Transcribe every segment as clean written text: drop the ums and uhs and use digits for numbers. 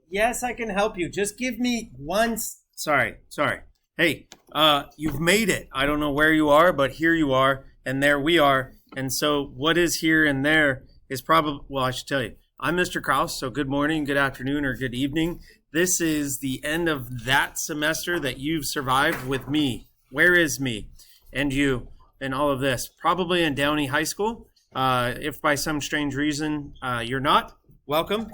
Yes, I can help you. Just give me Sorry. Hey, you've made it. I don't know where you are, but here you are, and there we are. And so what is here and there is probably, well, I should tell you. I'm Mr. Kraus, so good morning, good afternoon, or good evening. This is the end of that semester that you've survived with me. Where is me and you and all of this? Probably in Downey High School. If by some strange reason you're not, welcome.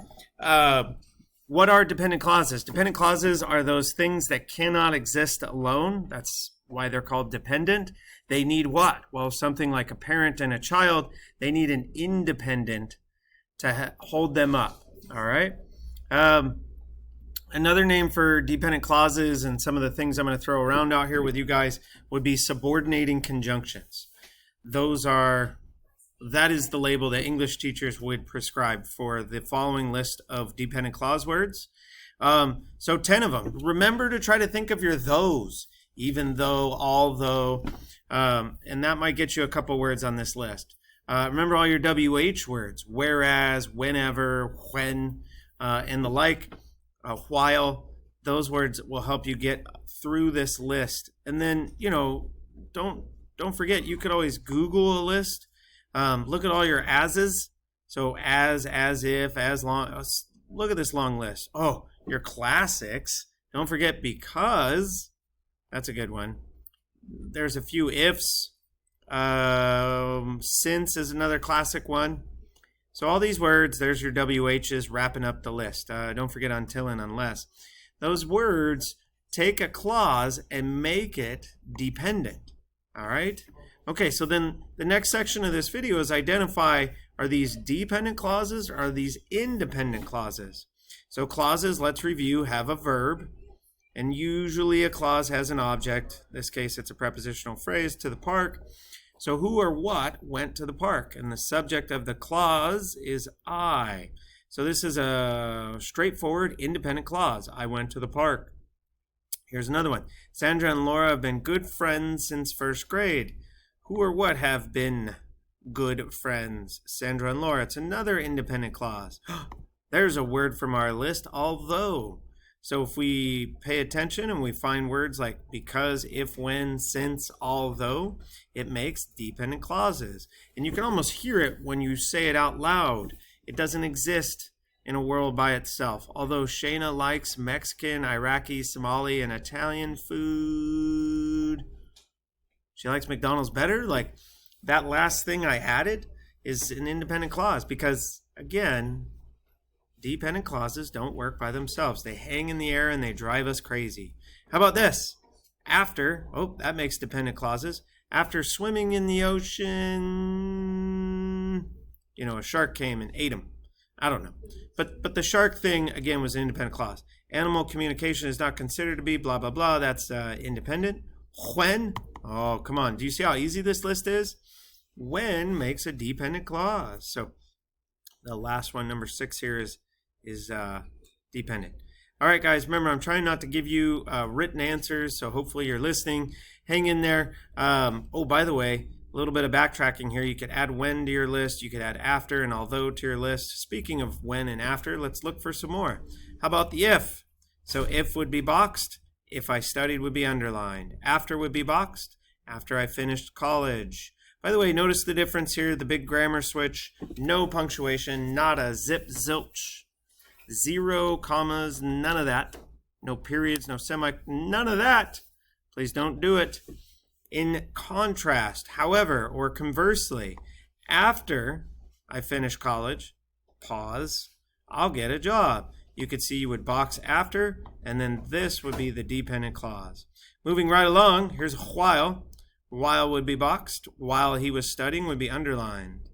What are dependent clauses? Dependent clauses are those things that cannot exist alone. That's why they're called dependent. They need what? Well, something like a parent and a child, they need an independent to hold them up. All right. Another name for dependent clauses and some of the things I'm going to throw around out here with you guys would be subordinating conjunctions. That is the label that English teachers would prescribe for the following list of dependent clause words. So 10 of them. Remember to try to think of your those, even though, although, and that might get you a couple words on this list. Remember all your WH words, whereas, whenever, when, and the like, while. Those words will help you get through this list. And then, don't forget, you could always Google a list. Look at all your ases. So as if, as long. Look at this long list. Oh, your classics. Don't forget because. That's a good one. There's a few ifs. Since is another classic one. So all these words, there's your WHs wrapping up the list. Don't forget until and unless. Those words take a clause and make it dependent. All right? Okay, so then the next section of this video is identify, are these dependent clauses or are these independent clauses? So clauses, let's review, have a verb. And usually a clause has an object. In this case, it's a prepositional phrase, to the park. So who or what went to the park? And the subject of the clause is I. So this is a straightforward independent clause. I went to the park. Here's another one. Sandra and Laura have been good friends since first grade. Who or what have been good friends? Sandra and Laura. It's another independent clause. There's a word from our list, although. So if we pay attention and we find words like because, if, when, since, although, it makes dependent clauses. And you can almost hear it when you say it out loud. It doesn't exist in a world by itself. Although Shayna likes Mexican, Iraqi, Somali, and Italian food. She likes McDonald's better. Like that last thing I added is an independent clause because, again, dependent clauses don't work by themselves. They hang in the air and they drive us crazy. How about this? After, that makes dependent clauses. After swimming in the ocean, a shark came and ate him. I don't know. But the shark thing, again, was an independent clause. Animal communication is not considered to be blah, blah, blah. That's independent. When? Oh, come on. Do you see how easy this list is? When makes a dependent clause. So the last one, number 6 here, is dependent. All right, guys, remember, I'm trying not to give you written answers, so hopefully you're listening. Hang in there. By the way, a little bit of backtracking here. You could add when to your list. You could add after and although to your list. Speaking of when and after, let's look for some more. How about the if? So if would be boxed. If I studied would be underlined. After would be boxed. After I finished college. By the way, notice the difference here, the big grammar switch. No punctuation, nada, zip, zilch. 0 commas, none of that. No periods, no none of that. Please don't do it. In contrast, however, or conversely, after I finish college, pause, I'll get a job. You could see you would box after, and then this would be the dependent clause. Moving right along, here's while. While would be boxed. While he was studying would be underlined.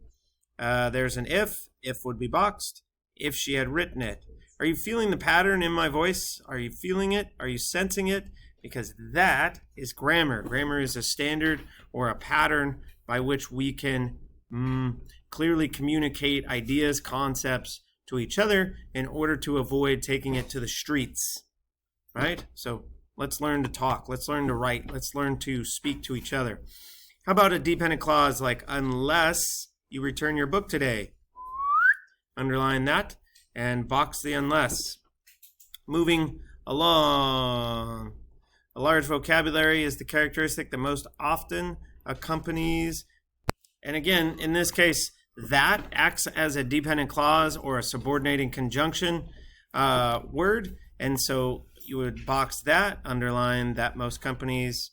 There's an if would be boxed. If she had written it. Are you feeling the pattern in my voice? Are you feeling it? Are you sensing it? Because that is grammar. Grammar is a standard or a pattern by which we can clearly communicate ideas, concepts to each other in order to avoid taking it to the streets, right? So let's learn to talk. Let's learn to write. Let's learn to speak to each other. How about a dependent clause like unless you return your book today? Underline that and box the unless. Moving along. A large vocabulary is the characteristic that most often accompanies, and again, in this case, that acts as a dependent clause or a subordinating conjunction word. And so you would box that, underline that most companies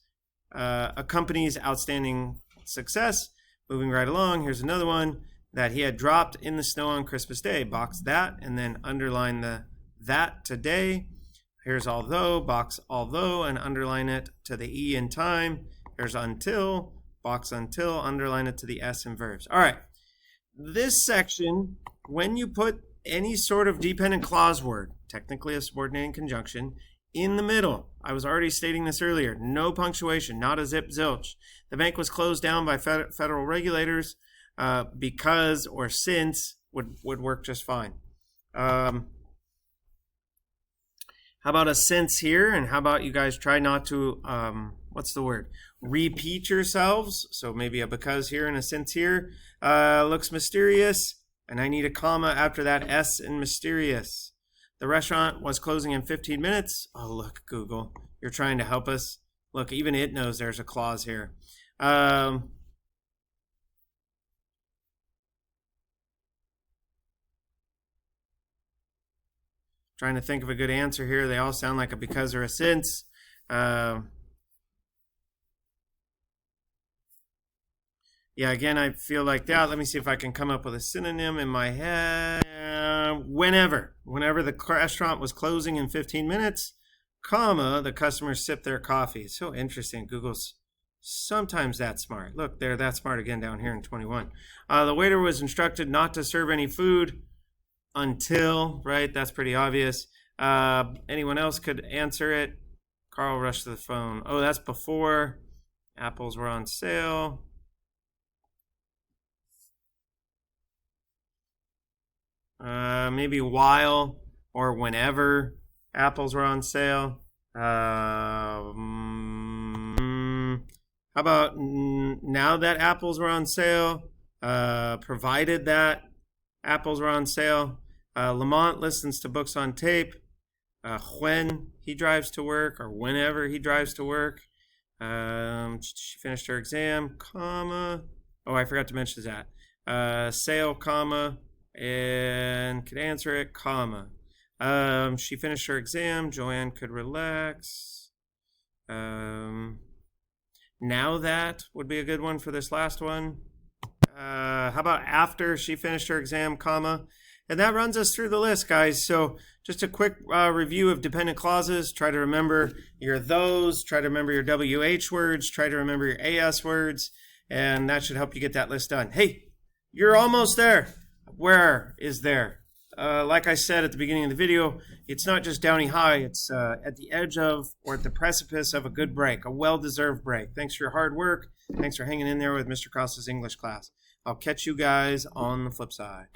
accompanies outstanding success. Moving right along, here's another one, that he had dropped in the snow on Christmas Day. Box that and then underline the that today. Here's although, box although and underline it to the E in time. Here's until, box until, underline it to the S in verbs. All right, this section, when you put any sort of dependent clause word, technically a subordinating conjunction, in the middle, I was already stating this earlier, no punctuation, not a zip zilch. The bank was closed down by federal regulators because or since would work just fine. How about a since here? And how about you guys try not to, what's the word? Repeat yourselves. So maybe a because here and a since here. Looks mysterious. And I need a comma after that S in mysterious. The restaurant was closing in 15 minutes. Oh, look, Google. You're trying to help us. Look, even it knows there's a clause here. Trying to think of a good answer here. They all sound like a because or a since. Yeah, again, I feel like that. Let me see if I can come up with a synonym in my head. Whenever the restaurant was closing in 15 minutes, comma, the customers sipped their coffee. It's so interesting. Google's sometimes that smart. Look, they're that smart again down here in 21. The waiter was instructed not to serve any food until, right? That's pretty obvious. Anyone else could answer it. Carl rushed to the phone. Oh, that's before apples were on sale. Maybe while or whenever apples were on sale. How about now that apples were on sale? Provided that apples were on sale. Lamont listens to books on tape when he drives to work or whenever he drives to work. She finished her exam, comma. Oh, I forgot to mention that. Sale, comma, and could answer it, comma. She finished her exam. Joanne could relax. Now that would be a good one for this last one. How about after she finished her exam, comma? And that runs us through the list, guys. So just a quick review of dependent clauses. Try to remember your those. Try to remember your WH words. Try to remember your AS words. And that should help you get that list done. Hey, you're almost there. Where is there? Like I said at the beginning of the video, it's not just Downey High. It's at the edge of or at the precipice of a good break, a well-deserved break. Thanks for your hard work. Thanks for hanging in there with Mr. Cross's English class. I'll catch you guys on the flip side.